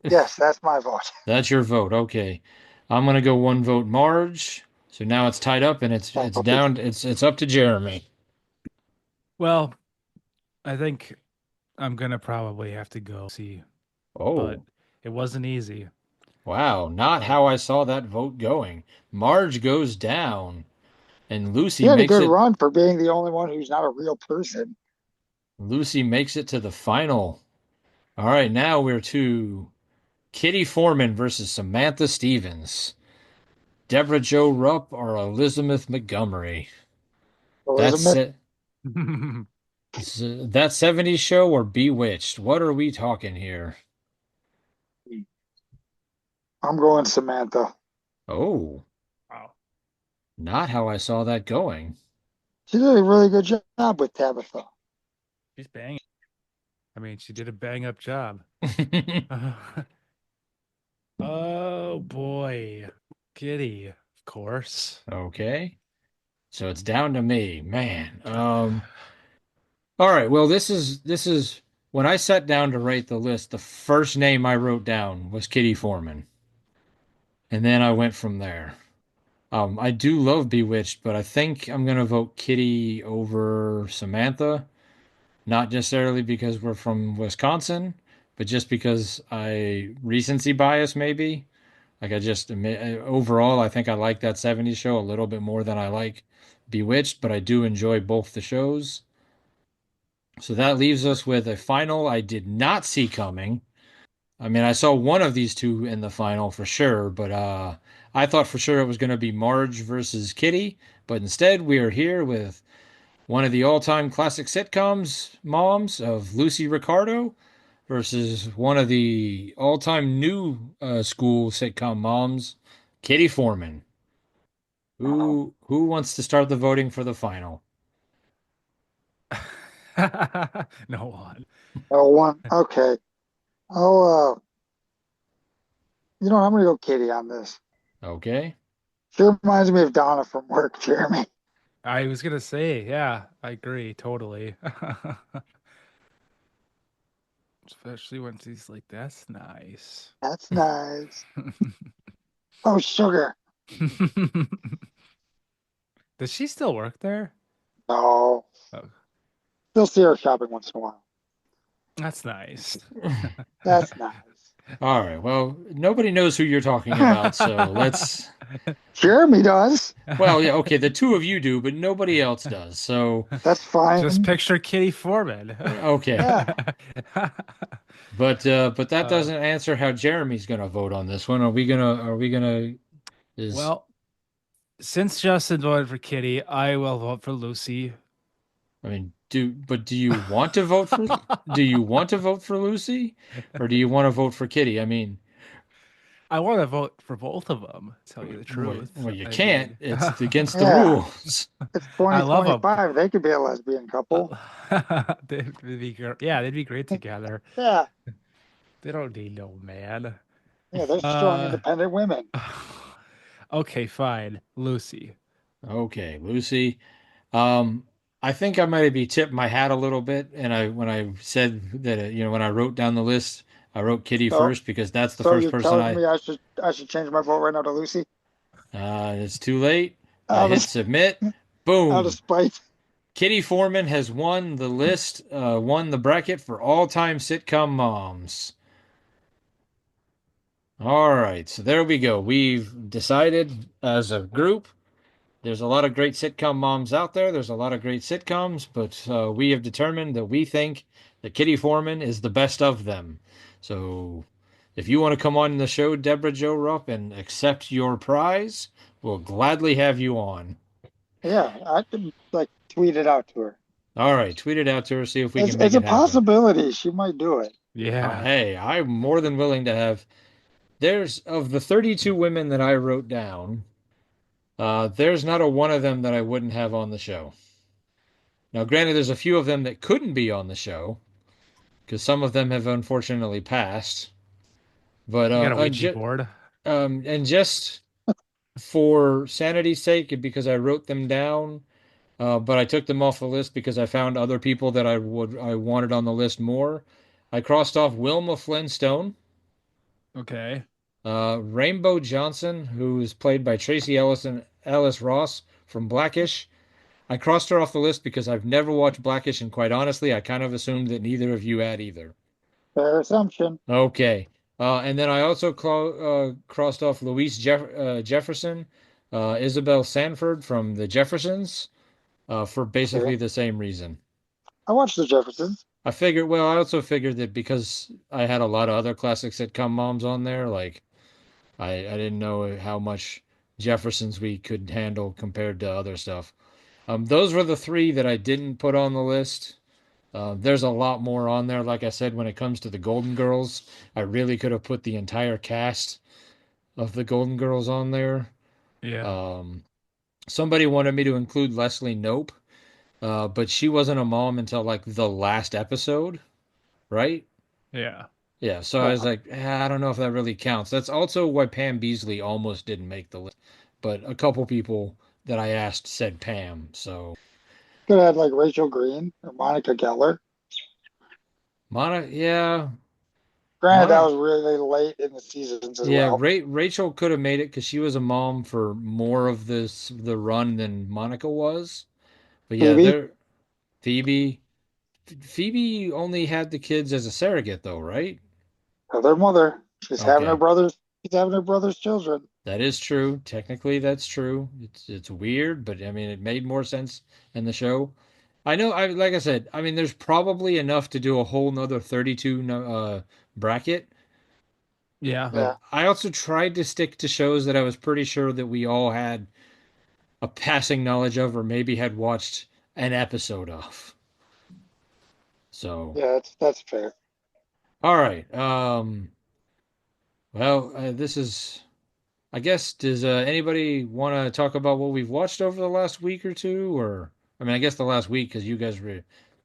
Yes, that's my vote. that's your vote? Okay. I'm going to go one vote Marge. So now it's tied up and it's Okay. down it's up to Jeremy. Well, I think I'm gonna probably have to go see, but Oh, it wasn't easy. wow, not But how I saw that vote going. Marge goes down. And He had a good run for being the only one who's not a real person. Lucy makes it to the final. All right, now we're to Kitty Forman versus Samantha Stevens. Deborah Jo Rupp or Elizabeth Montgomery. That's Elizabeth, it. That 70s show or Bewitched? What are we talking here? I'm going Samantha. Oh, wow, not how I saw that going. She did a really good job with Tabitha. she's banging. I mean, she did a bang up job. Oh boy, Kitty, of course. Okay, so it's down to me, man. All right, well, this is when I sat down to write the list, the first name I wrote down was Kitty Forman, and then I went from there. I do love Bewitched, but I think I'm gonna vote Kitty over Samantha, not necessarily because we're from Wisconsin, but just because I recency bias maybe. Like overall, I think I like that 70s show a little bit more than I like Bewitched, but I do enjoy both the shows. So that leaves us with a final I did not see coming. I mean, I saw one of these two in the final for sure, but I thought for sure it was going to be Marge versus Kitty, but instead we are here with one of the all-time classic sitcoms moms of Lucy Ricardo versus one of the all-time new school sitcom moms, Kitty Forman. Oh, Who wants to start the voting for the final? No one. oh, one. Okay. Oh, I'm going to go Kitty on this. Okay. She reminds me of Donna from work, Jeremy. I was gonna say, yeah, I agree totally. Especially when she's like, "That's nice." That's nice. Oh, sugar. Does she still work there? No. Oh, Still see her shopping once in a while. that's nice. That's nice. All right. Well, nobody knows who you're talking about, so let's. Jeremy does. Well, yeah, okay, the two of you do, but nobody else does. So, That's Just fine. picture Kitty Forman. okay. Yeah. But that Uh, doesn't answer how Jeremy's gonna vote on this one. Are we gonna is well, since Justin voted for Kitty, I will vote for Lucy. I mean, do you want to vote for Lucy or do you want to vote for Kitty? I mean, I want to vote for both of them, to tell you the well, truth. well, you I can't. mean, It's against the Yeah. rules. It's I love them. 2025. They could be a lesbian couple. Yeah, they'd be great together. Yeah. They don't need no man. Yeah. They're strong, Uh, independent women. okay, fine. Lucy. Okay, Lucy. Um, I think I might be tipped my hat a little bit, and I when I said that when I wrote down the list, I wrote Kitty So, first because that's the so first you're person telling me I should change my vote right now to Lucy? It's too late. I Out hit of submit. out of Boom. spite. Kitty Forman has won the list, won the bracket for all-time sitcom moms. All right, so there we go. We've decided as a group. There's a lot of great sitcom moms out there. There's a lot of great sitcoms, but we have determined that we think that Kitty Forman is the best of them. So if you want to come on the show, Deborah Jo Rupp, and accept your prize, we'll gladly have you on. Yeah, I could like tweet it out to her. All right, tweet it out to her, see if we It's can make it's a it happen. possibility she might do it. Yeah. Hey, I'm more than willing to have. There's of the 32 women that I wrote down, there's not a one of them that I wouldn't have on the show. Now, granted, there's a few of them that couldn't be on the show because some of them have unfortunately passed. But You got a Ouija board? and just for sanity's sake, and because I wrote them down, but I took them off the list because I found other people that I wanted on the list more. I crossed off Wilma Flintstone, Okay. Rainbow Johnson, who's played by Tracy Ellis Ross from Blackish. I crossed her off the list because I've never watched Blackish, and quite honestly, I kind of assumed that neither of you had either. Fair assumption. Okay. And then I also crossed off Jefferson, Isabel Sanford from the Jeffersons, for basically Okay. the same reason. I watched The Jeffersons. I also figured that because I had a lot of other classic sitcom moms on there, like I didn't know how much Jeffersons we could handle compared to other stuff. Those were the three that I didn't put on the list. There's a lot more on there. Like I said, when it comes to the Golden Girls, I really could have put the entire cast of the Golden Girls on there. Yeah. Um, Somebody wanted me to include Leslie Nope, but she wasn't a mom until like the last episode, right? Yeah. Yeah, so I was Yeah. like, I don't know if that really counts. That's also why Pam Beasley almost didn't make the list, but a couple people that I asked said Pam. So, Could have had like Rachel Green or Monica Geller. Yeah, Granted, that Monica. was really late in the seasons as Yeah, well. Rachel could have made it because she was a mom for more of the run than Monica was. But yeah, Phoebe, Phoebe Phoebe only had the kids as a surrogate though, right? their mother. Okay. She's having her brother's children. That is true. Technically that's true. It's weird, but I mean it made more sense in the show. I know I like I said, I mean there's probably enough to do a whole nother 32 bracket, Yeah. but Yeah. I also tried to stick to shows that I was pretty sure that we all had a passing knowledge of or maybe had watched an episode of. So, Yeah, that's fair. all right. Well, this is, I guess, does anybody want to talk about what we've watched over the last week or two? Or, I mean, I guess the last week because you guys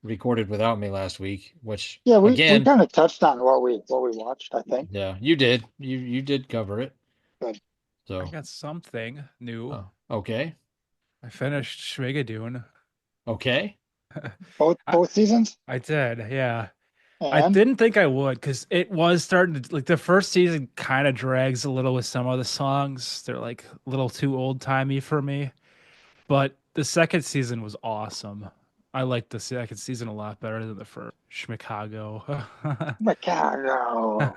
recorded without me last week, which Yeah, we again, kind of touched on what we watched, I think. yeah, you did. You did cover it. But I So, got something new. oh, okay. I finished Schmigadoon. Okay. both I, both seasons, I did, yeah. I and didn't think I would because it was starting to like the first season kind of drags a little with some of the songs. They're like a little too old timey for me. But the second season was awesome. I liked the second season a lot better than the first. Chicago. Chicago.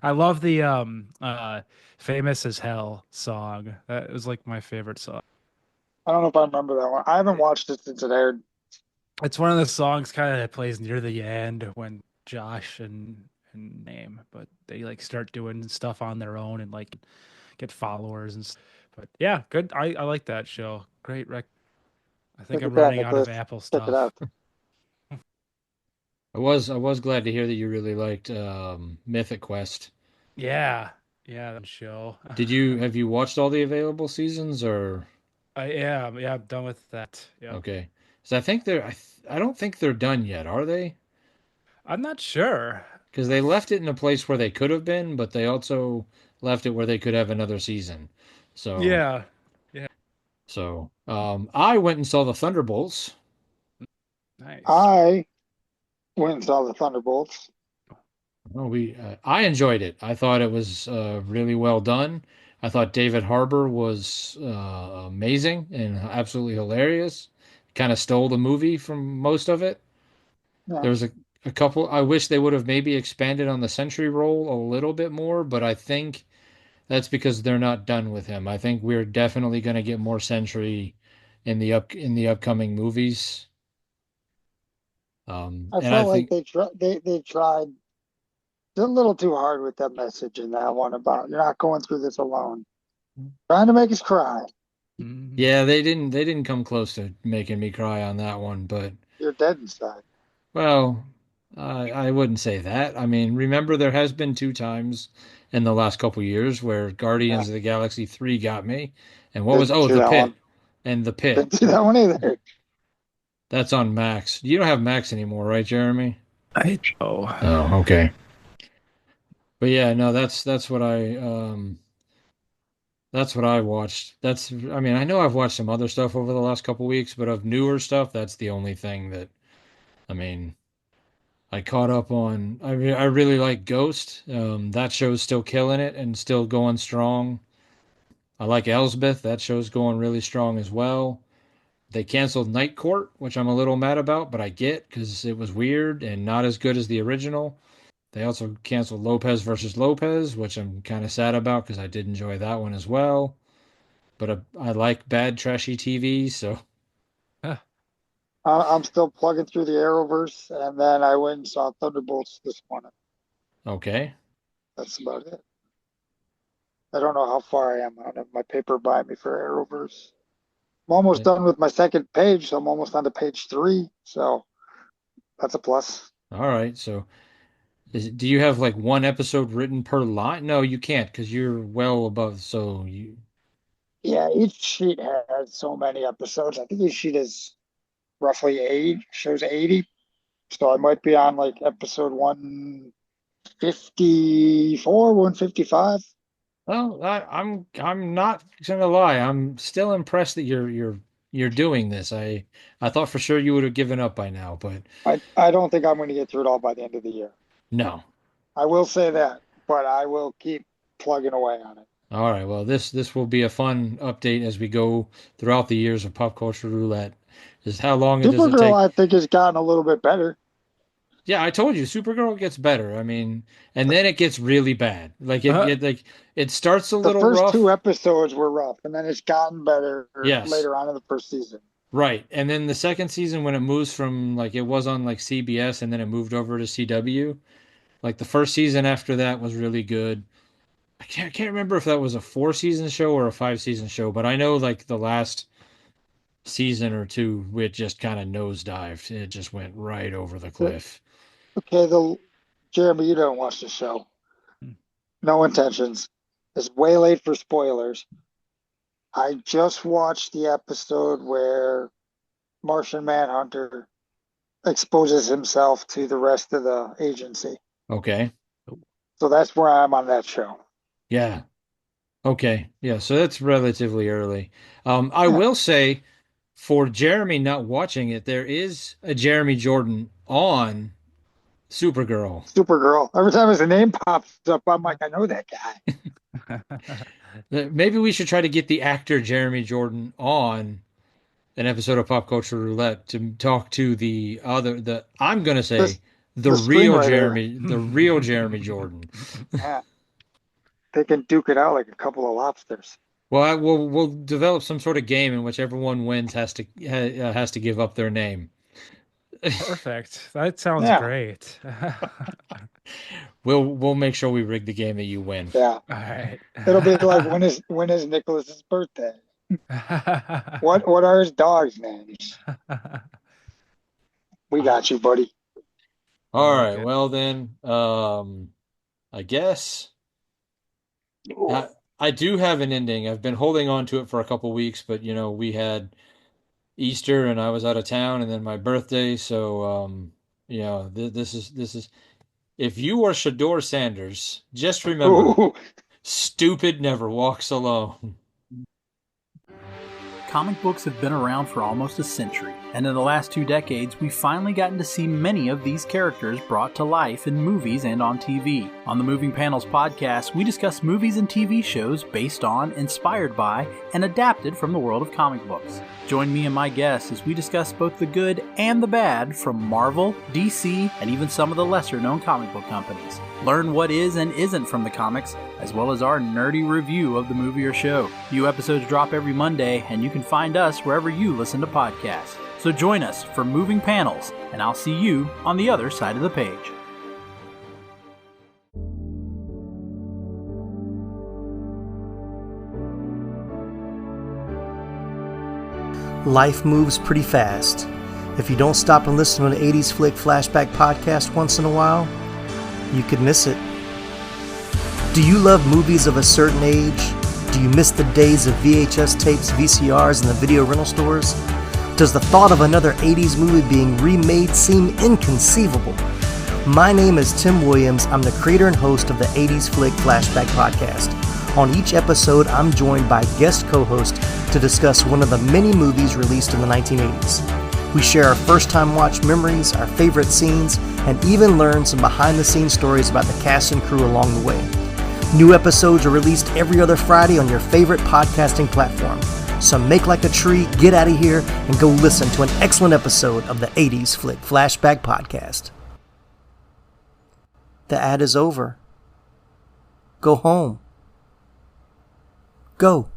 I love the Famous as Hell song. That was like my favorite song. I don't know if I remember that one. I haven't watched it since it aired. It's one of the songs kind of that plays near the end when Josh and name, but they like start doing stuff on their own and like get followers but yeah, good. I like that show. Great rec. I think Look I'm at that, running out of Nicholas. Apple Check it stuff. out. I was glad to hear that you really liked Mythic Quest. Yeah, yeah, that show. Have you watched all the available seasons or I am. Yeah, I'm done with that. Yep. okay? So I don't think they're done yet, are they? I'm not sure. Because they left it in a place where they could have been, but they also left it where they could have another season. So Yeah. Yeah. I went and saw the Thunderbolts. Nice. I went and saw the Thunderbolts. Oh, I enjoyed it. I thought it was really well done. I thought David Harbour was amazing and absolutely hilarious. Kind of stole the movie from most of it. Yeah, There was a couple. I wish they would have maybe expanded on the Sentry role a little bit more, but I think that's because they're not done with him. I think we're definitely going to get more Sentry in the upcoming movies. I And I felt like think, they tried a little too hard with that message in that one about you're not going through this alone. Trying to make us cry. Mhm. yeah, they didn't come close to making me cry on that one, but You're dead inside. well, I wouldn't say that. I mean, remember there has been two times in the last couple years where Yeah, Guardians of the Galaxy 3 got me. And what was, didn't oh, see The that one. Pit and The Pit. Didn't see that one either. That's on Max. You don't have Max anymore, right, Jeremy? I oh. Oh, okay. But yeah, no, that's what I watched. I mean, I know I've watched some other stuff over the last couple weeks, but of newer stuff, that's the only thing that I mean, I caught up on. I really like Ghost. That show's still killing it and still going strong. I like Elsbeth. That show's going really strong as well. They canceled Night Court, which I'm a little mad about, but I get because it was weird and not as good as the original. They also canceled Lopez versus Lopez, which I'm kind of sad about because I did enjoy that one as well. But I like bad, trashy TV, so Huh. I'm still plugging through the Arrowverse, and then I went and saw Thunderbolts this morning. okay. That's about it. I don't know how far I am. I don't have my paper by me for Arrowverse. I'm almost done with my second page, so I'm almost on to page three. So that's a plus. All right. So, do you have like one episode written per line? No, you can't because you're well above. So you, Yeah, each sheet has so many episodes. I think each sheet is roughly eight, shows 80. So I might be on like episode 154, 155. well, I'm not gonna lie. I'm still impressed that you're doing this. I thought for sure you would have given up by now, but I don't think I'm going to get through it all by the end of the year. no. I will say that, but I will keep plugging away on it. All right. Well, this will be a fun update as we go throughout the years of Pop Culture Roulette. Is how long does it Supergirl, take? I think, has gotten a little bit better. Yeah, I told you, Supergirl gets better. I mean, and then it gets really bad. Uh, It starts a The little first two rough. episodes were rough, and then it's gotten better Yes, later on in the first season. right. And then the second season when it moves from like it was on like CBS and then it moved over to CW. Like the first season after that was really good. I can't remember if that was a four season show or a five season show, but I know like the last season or two it just kind of nosedived. It just went right over the cliff. Okay, the Jeremy, you don't watch the show. No intentions. It's way late for spoilers. I just watched the episode where Martian Manhunter exposes himself to the rest of the agency. Okay. So that's where I'm on that show. Yeah. Okay. Yeah, so that's relatively early. I Yeah, will say for Jeremy not watching it, there is a Jeremy Jordan on Supergirl. Supergirl. Every time his name pops up, I'm like, I know that guy. Maybe we should try to get the actor Jeremy Jordan on an episode of Pop Culture Roulette to talk to the I'm gonna say This the screenwriter. The real Jeremy Jordan. Yeah, they can duke it out like a couple of lobsters. Well, we'll develop some sort of game in which everyone wins has to give up their name. Perfect. That sounds Yeah, great. We'll make sure we rig the game that you win. yeah. All right. It'll be like when is Nicholas's birthday? What are his dogs' names? We got you, buddy. All right. Okay. Well then, I guess Ooh. I, I do have an ending. I've been holding on to it for a couple weeks, but we had Easter and I was out of town and then my birthday, so this is if you are Shador Sanders, just remember, Ooh. stupid never walks alone. Comic books have been around for almost a century. And in the last 2 decades, we've finally gotten to see many of these characters brought to life in movies and on TV. On the Moving Panels podcast, we discuss movies and TV shows based on, inspired by, and adapted from the world of comic books. Join me and my guests as we discuss both the good and the bad from Marvel, DC, and even some of the lesser-known comic book companies. Learn what is and isn't from the comics, as well as our nerdy review of the movie or show. New episodes drop every Monday, and you can find us wherever you listen to podcasts. So join us for Moving Panels, and I'll see you on the other side of the page. Life moves pretty fast. If you don't stop and listen to an 80s Flick Flashback podcast once in a while, you could miss it. Do you love movies of a certain age? Do you miss the days of VHS tapes, VCRs, and the video rental stores? Does the thought of another 80s movie being remade seem inconceivable? My name is Tim Williams. I'm the creator and host of the 80s Flick Flashback podcast. On each episode, I'm joined by guest co-hosts to discuss one of the many movies released in the 1980s. We share our first-time watch memories, our favorite scenes, and even learn some behind-the-scenes stories about the cast and crew along the way. New episodes are released every other Friday on your favorite podcasting platform. So make like a tree, get out of here, and go listen to an excellent episode of the 80s Flick Flashback podcast. The ad is over. Go home. Go.